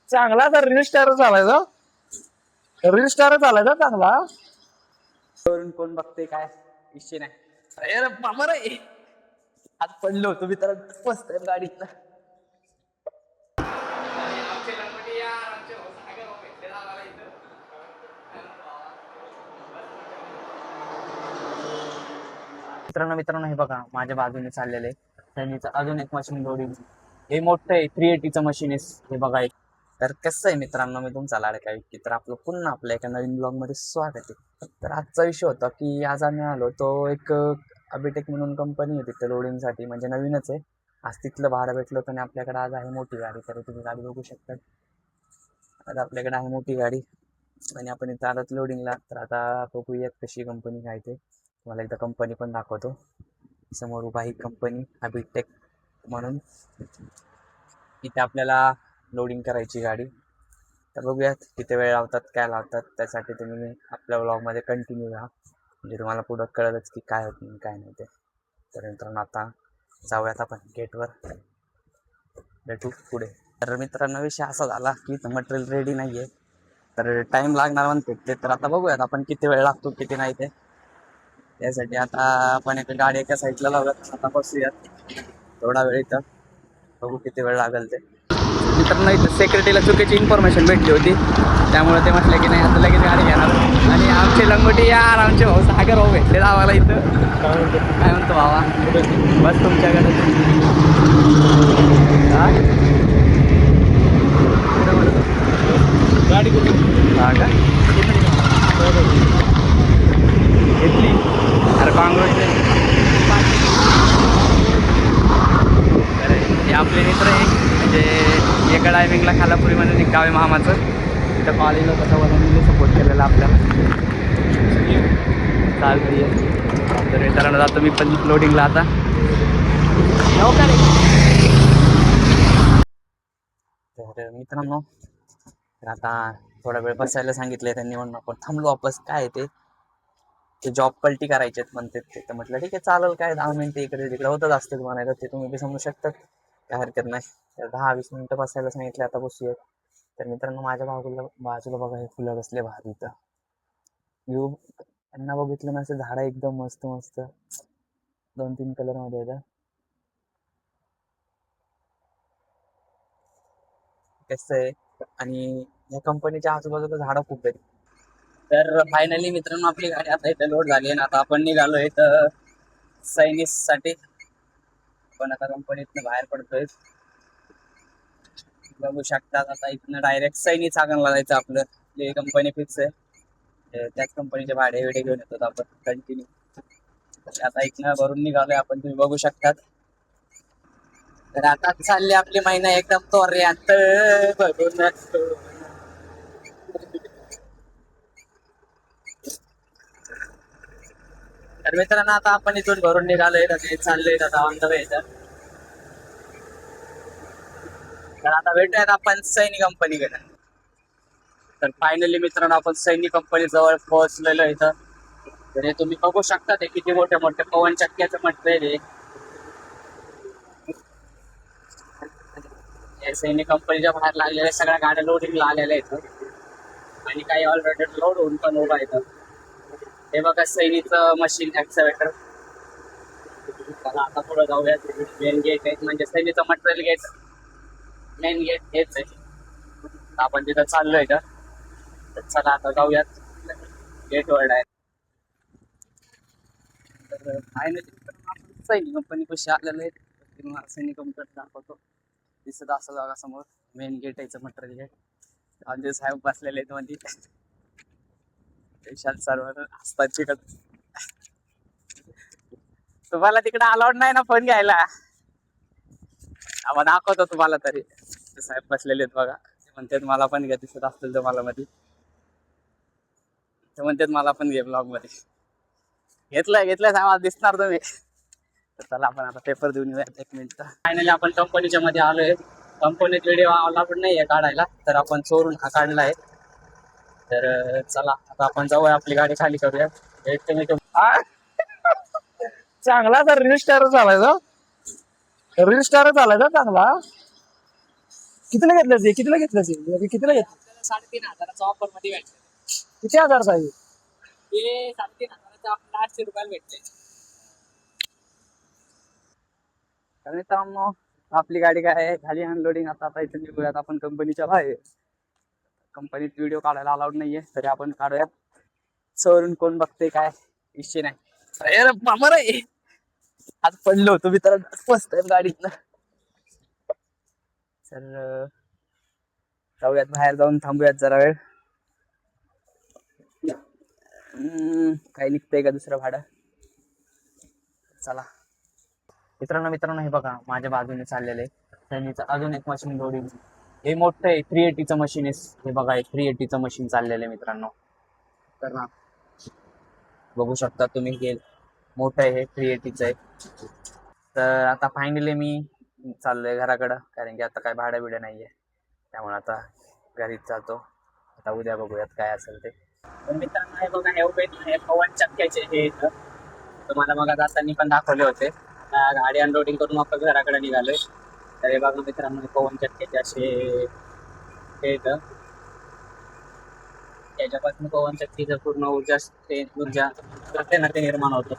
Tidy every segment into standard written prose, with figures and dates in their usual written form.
चांगला तर reel star चालायचा. रील स्टार चालायचा चांगला. वरून कोण बघते काय विषय नाही. अरे बाबा रे, आज पडलो होतो मी तर मस्त गाडीत. मित्रांनो हे बघा माझ्या बाजूने चाललेले त्यांनीच अजून एक मशीन लोडिंग. हे मोठं आहे 380चं मशीन आहे हे बघा एक. तर कसं आहे मित्रांनो, मी तुमचा लाडका व्यक्ती, तर आपलं पुन्हा आपल्या एका नवीन ब्लॉग मध्ये स्वागत आहे. तर आजचा विषय होता की आज आम्ही आलो तो एक अबिटेक म्हणून कंपनी आहे तिथे लोडिंगसाठी, म्हणजे नवीनच आहे. आज तिथलं भाडं भेटलं होतं आणि आपल्याकडे आज आहे मोठी गाडी. तर तुम्ही गाडी बघू शकता. आज आपल्याकडे आहे मोठी गाडी आणि आपण इथं आलात लोडिंगला. तर आता बघूयात कशी कंपनी काय ते. तुम्हाला एकदा कंपनी पण दाखवतो. समोर उभा ही कंपनी अबिटेक म्हणून. इथे आपल्याला लोडिंग करायची गाडी. तर बघूयात किती वेळ लावतात काय लावतात. त्यासाठी तुम्ही आपल्या ब्लॉगमध्ये कंटिन्यू राहा, म्हणजे तुम्हाला पुढं कळलंच की काय होत नाही काय नाही ते. तर मित्रांनो आता जाऊयात आपण गेटवर, भेटू पुढे. तर मित्रांनो विषय असा झाला की मटेरियल रेडी नाही आहे, तर टाईम लागणार म्हणते ते. तर आता बघूयात आपण किती वेळ लागतो किती नाही ते. त्यासाठी आता आपण एक गाडी एका साईडला लावूयात, आता बसूयात थोडा वेळ इथं, बघू किती वेळ लागेल ते. मित्रांनो इथं सेक्रेटरीला चुकीची इन्फॉर्मेशन भेटली होती, त्यामुळे ते म्हटलं की नाही आता लगेच गाडी घेणार. आणि आमचे लंगोटी यार, आमचे भाऊ सागर भाऊ भेटले आम्हाला इथं. काय म्हणतो भावा, बस तुमच्याकडे गाडी हा का घेतली. अरे काँग्रेस हे आपले मित्र आहे, म्हणजे एका टायमिंगला खालापुरी म्हणून एक गाव आहे मामाचं, तिथं कॉलेजला तसं वडिलांनी सपोर्ट केलेला आपल्याला. चालते तर मित्रांनो जातो मी पण लोडिंगला आता. तर मित्रांनो आता थोडा वेळ बसायला सांगितलंय त्यांनी, म्हणून आपण थांबलो वापस. काय ते जॉब पलटी करायचे म्हणते ते. तर म्हटलं ठीक आहे चालेल, काय 10 मिनिटं इकडे तिकडे होतच असते म्हणायचं, ते तुम्ही बी समजू शकतात, काय हरकत नाही. तर 10-20 मिनिटं बसायला सांगितले, आता बसूयात. तर मित्रांनो माझ्या बाजूला बघा हे फुलं कसले भारी इथं. व्ह्यू त्यांना बघितलं ना, असं झाडं एकदम मस्त मस्त 2-3 कलर मध्ये येतं. कसं आहे, आणि या कंपनीच्या आजूबाजूला झाडं खूप आहेत. तर फायनली मित्रांनो आपली गाडी आता इथे लोड झाली आणि आता आपण निघालो इथं साठी. पण आता कंपनीतनं बाहेर पडतोय, बघू शकतात. आता इथनं डायरेक्ट सैनी चाकणला जायचं आपलं, ते कंपनी फिक्स आहे. त्याच कंपनीचे भाडे विडे घेऊन येतात आपण कंटिन्यू. आता इथनं भरून निघालोय आपण, तुम्ही बघू शकतात. तर आता चालली आपली महिना एकदम तोऱ्यात बघून. तर मित्रांनो आता आपण इथून भरून निघालोय, ते चाललोय आता ऑन द वे. तर आता भेटूयात आपण सैनी कंपनीकडे. तर फायनली मित्रांनो आपण सैनी कंपनी जवळ पोहोचलेलो इथं. तर हे तुम्ही बघू शकता, ते किती मोठे मोठे पवन चक्क्याचं मटेरियल आहे. सैनी कंपनीच्या बाहेर लागलेल्या सगळ्या गाड्या लोडिंगला आलेल्या आहेत आणि काही ऑलरेडी लोड होऊन पण उभा येतं. हे बघा सैनीचं मशीन एक्सवेटर. चला आता पुढे जाऊयात. मेन गेट आहे, म्हणजे सैनीचं मटेरियल गेट, मेन गेट हेच आहे. आपण तिथं चाललोय का, तर चला आता जाऊयात गेट वर आहे. तर फायनली आपण सैनी कंपनी कशी आलेलं आहे, सैनी कंपनी दाखवतो. दिसत असं जागा समोर मेन गेट यायचं मटेरियल गेट. आमचे साहेब बसलेले आहेत मध्ये, विशाल सर्व असतात तिकडं. तुम्हाला तिकडे अलाउड नाही ना फोन घ्यायला, आपण दाखवतो तुम्हाला. तरी साहेब बसलेले आहेत बघा, ते म्हणतात मला पण घ्या, दिसत असतील तुम्हाला मध्ये. ते म्हणतात मला पण घे ब्लॉग मध्ये. घेतलंय साहेब, दिसणार तुम्ही. तर चला आपण आता पेपर देऊन येऊया 1 मिनिट. फायनली आपण कंपनीच्या मध्ये आलोय. कंपनीत व्हिडिओ अलाउड नाहीये काढायला, तर आपण चोरून हा काढलाय. तर चला आता आपण जाऊया, आपली गाडी खाली करूया. चांगला तर रील स्टार चालायचा. रील स्टार चालायचा चांगला. कितीला घेतलं ते? कितीला घेतलं ते? कितीला घेतलं? 3,500चा ऑफर मध्ये भेटले. किती हजारचा आहे? हे 3,500चा आपल्याला 800 रुपयाला भेटले. तर मित्रांनो आपली गाडी काय आहे झाली अनलोडिंग. आता इथे निघूयात आपण कंपनीच्या बाहेर. कंपनीत व्हिडिओ काढायला अलाउड नाहीये तरी आपण काढूयात. चोरून कोण बघते काय विषय नाही. अरे बाबा रे आज पडलो होतो मित्रांनो. मस्त आहे गाडीतनं. तर जाऊयात बाहेर जाऊन थांबूयात जरा वेळ. काय निघतंय का दुसरं भाडं. चला मित्रांनो हे बघा माझ्या बाजूने चाललेलं आहे त्यांनीच अजून एक मशीन लोडिंग. हे मोठं आहे 380चं मशीन आहे. हे बघा हे 380चं मशीन चाललेलं आहे मित्रांनो. तर ना बघू शकता तुम्ही हे मोठं आहे हे 380चं आहे. तर आता फायनली मी चाललोय घराकडं कारण की आता काय भाडं बिडं नाहीये त्यामुळे आता घरीच जातो. आता उद्या बघूयात काय असेल ते. तर मित्रांनो हे बघा हे उभे हे पवन चक्क्याचे हे इथं तुम्हाला मग जाताना पण दाखवले होते. गाडी अनलोडिंग करून आपण घराकडे निघालोय. तर हे बघा मित्रांनो पवन चक्क्याचे असे हे इथं त्याच्यापासून पवन चक्कीचं पूर्ण ऊर्जा करते ना ते निर्माण होतं.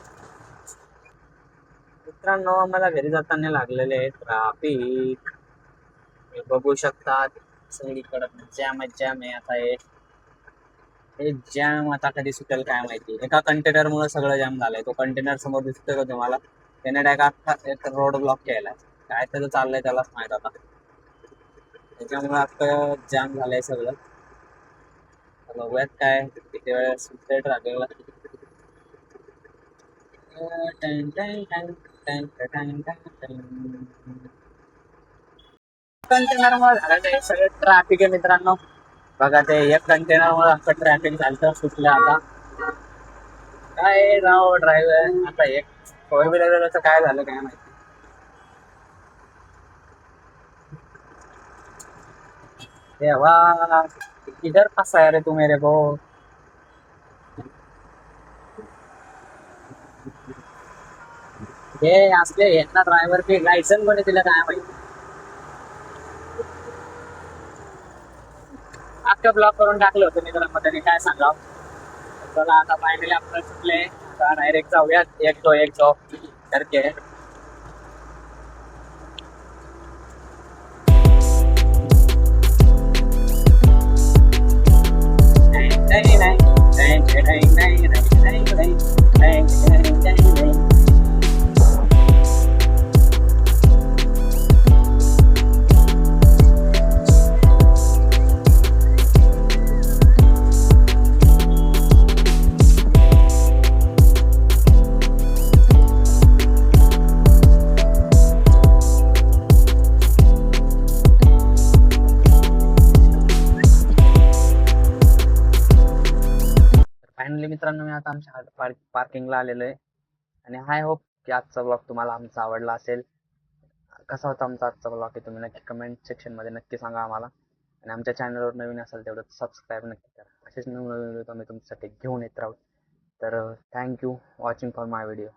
मित्रांनो मला घरी जाताना लागलेले आहे ट्राफिक. हे बघू शकतात सगळीकडं जॅम आहे. आता हे जॅम आता कधी सुटेल काय माहिती. एका कंटेनर मुळे सगळं जॅम झालंय. तो कंटेनर समोर दिसतोय का तुम्हाला? त्याने डायरेक्ट अख्खा एक रोड ब्लॉक केलाय. काय त्याचं चाललंय त्यालाच माहित आता. त्याच्यामुळे आता जॅम झालंय सगळं. बघूयात काय किती वेळ सुटेल ट्राफिकला. कंटेनर मुळे झालं ते सगळं ट्रॅफिक आहे मित्रांनो. बघा ते एक कंटेनर मुळे अख्खं ट्रॅफिक झालं सुटलं. आता काय राव ड्रायव्हर आता एक 4 व्हीलर काय झालं काय माहिती. देवा किधर फंसा है रे तू मेरे को. हे असले यांना ड्रायव्हर की लायसन कोणी दिलं काय माहिती. अख्खं ब्लॉक करून टाकलं होतं मित्रांनो त्यांनी काय सांगावं. चला आता फायनली आपलं सुटले. आता डायरेक्ट जाऊयात एक तो करके. फायनली मित्रांनो मी आता आमच्या पार्किंगला आलेलो आहे आणि आय होप की आजचा ब्लॉग तुम्हाला आमचा आवडला असेल. कसा होता आमचा आजचा ब्लॉग हे तुम्ही नक्की कमेंट सेक्शनमध्ये नक्की सांगा आम्हाला. आणि आमच्या चॅनलवर नवीन असेल तेवढं सबस्क्राईब नक्की करा. असेच नवीन व्हिडिओ आम्ही तुमच्यासाठी घेऊन येत राहू. तर thank you watching for my video.